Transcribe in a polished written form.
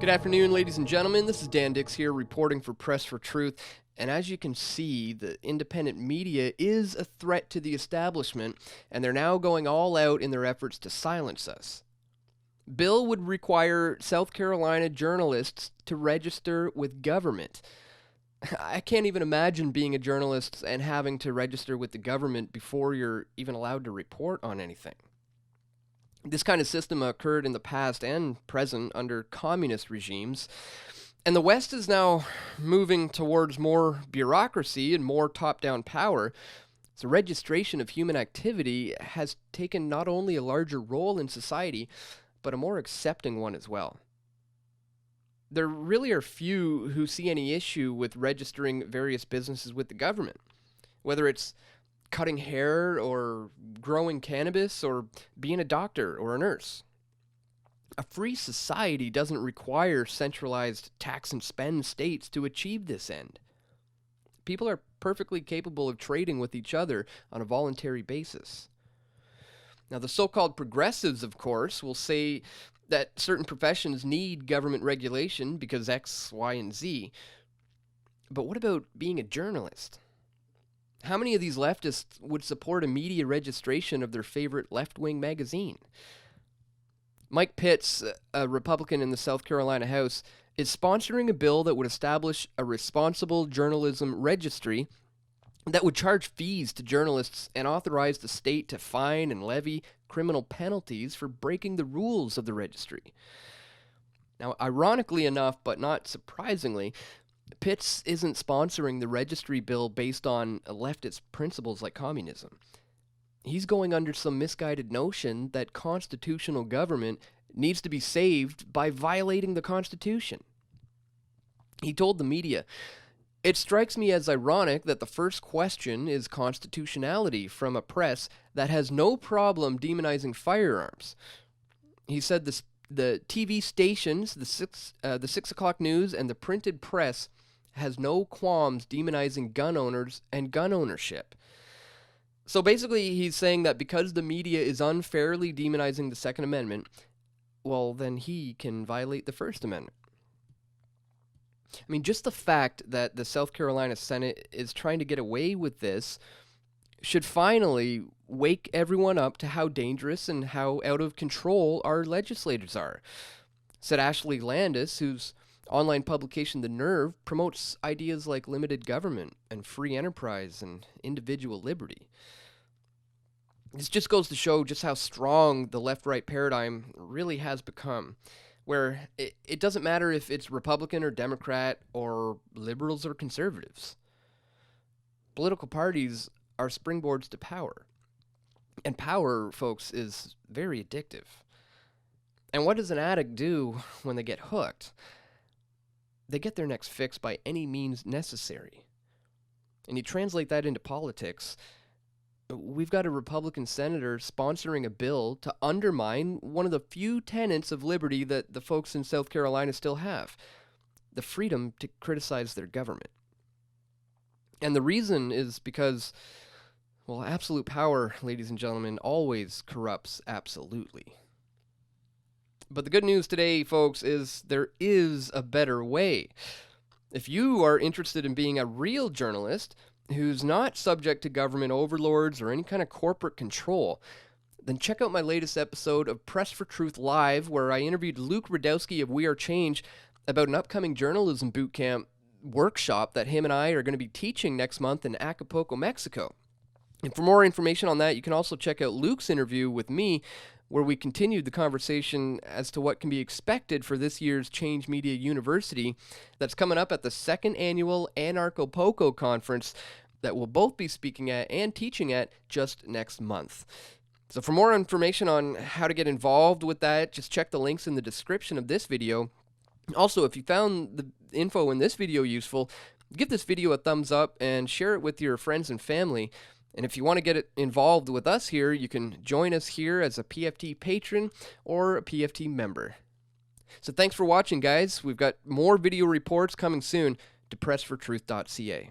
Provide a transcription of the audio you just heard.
Good afternoon, ladies and gentlemen. This is Dan Dix here reporting for Press for Truth. And as you can see, the independent media is a threat to the establishment, and they're now going all out in their efforts to silence us. Bill would require South Carolina journalists to register with government. I can't even imagine being a journalist and having to register with the government before you're even allowed to report on anything. This kind of system occurred in the past and present under communist regimes, and the West is now moving towards more bureaucracy and more top-down power. So registration of human activity has taken not only a larger role in society, but a more accepting one as well. There really are few who see any issue with registering various businesses with the government, whether it's cutting hair or growing cannabis or being a doctor or a nurse. A free society doesn't require centralized tax and spend states to achieve this end. People are perfectly capable of trading with each other on a voluntary basis. Now, the so-called progressives, of course, will say that certain professions need government regulation because X, Y, and Z. But what about being a journalist? How many of these leftists would support a media registration of their favorite left-wing magazine? Mike Pitts, a Republican in the South Carolina House, is sponsoring a bill that would establish a responsible journalism registry that would charge fees to journalists and authorize the state to fine and levy criminal penalties for breaking the rules of the registry. Now, ironically enough, but not surprisingly, Pitts isn't sponsoring the registry bill based on leftist principles like communism. He's going under some misguided notion that constitutional government needs to be saved by violating the Constitution. He told the media, "It strikes me as ironic that the first question is constitutionality from a press that has no problem demonizing firearms." He said the TV stations, the 6 o'clock news, and the printed press has no qualms demonizing gun owners and gun ownership. So basically, he's saying that because the media is unfairly demonizing the Second Amendment, well, then he can violate the First Amendment. I mean, just the fact that the South Carolina Senate is trying to get away with this should finally wake everyone up to how dangerous and how out of control our legislators are, said Ashley Landis, whose online publication The Nerve promotes ideas like limited government and free enterprise and individual liberty. This just goes to show just how strong the left-right paradigm really has become, where it doesn't matter if it's Republican or Democrat or liberals or conservatives. Political parties are springboards to power. And power, folks, is very addictive. And what does an addict do when they get hooked? They get their next fix by any means necessary. And you translate that into politics, we've got a Republican senator sponsoring a bill to undermine one of the few tenets of liberty that the folks in South Carolina still have, the freedom to criticize their government. And the reason is because, well, absolute power, ladies and gentlemen, always corrupts absolutely. But the good news today, folks, is there is a better way. If you are interested in being a real journalist who's not subject to government overlords or any kind of corporate control, then check out my latest episode of Press for Truth Live, where I interviewed Luke Rudkowski of We Are Change about an upcoming journalism bootcamp workshop that him and I are going to be teaching next month in Acapulco, Mexico. And for more information on that, you can also check out Luke's interview with me, where we continued the conversation as to what can be expected for this year's Change Media University that's coming up at the second annual Anarchapulco conference that we'll both be speaking at and teaching at just next month. So for more information on how to get involved with that, just check the links in the description of this video. Also, if you found the info in this video useful, give this video a thumbs up and share it with your friends and family. And if you want to get involved with us here, you can join us here as a PFT patron or a PFT member. So thanks for watching, guys. We've got more video reports coming soon to pressfortruth.ca.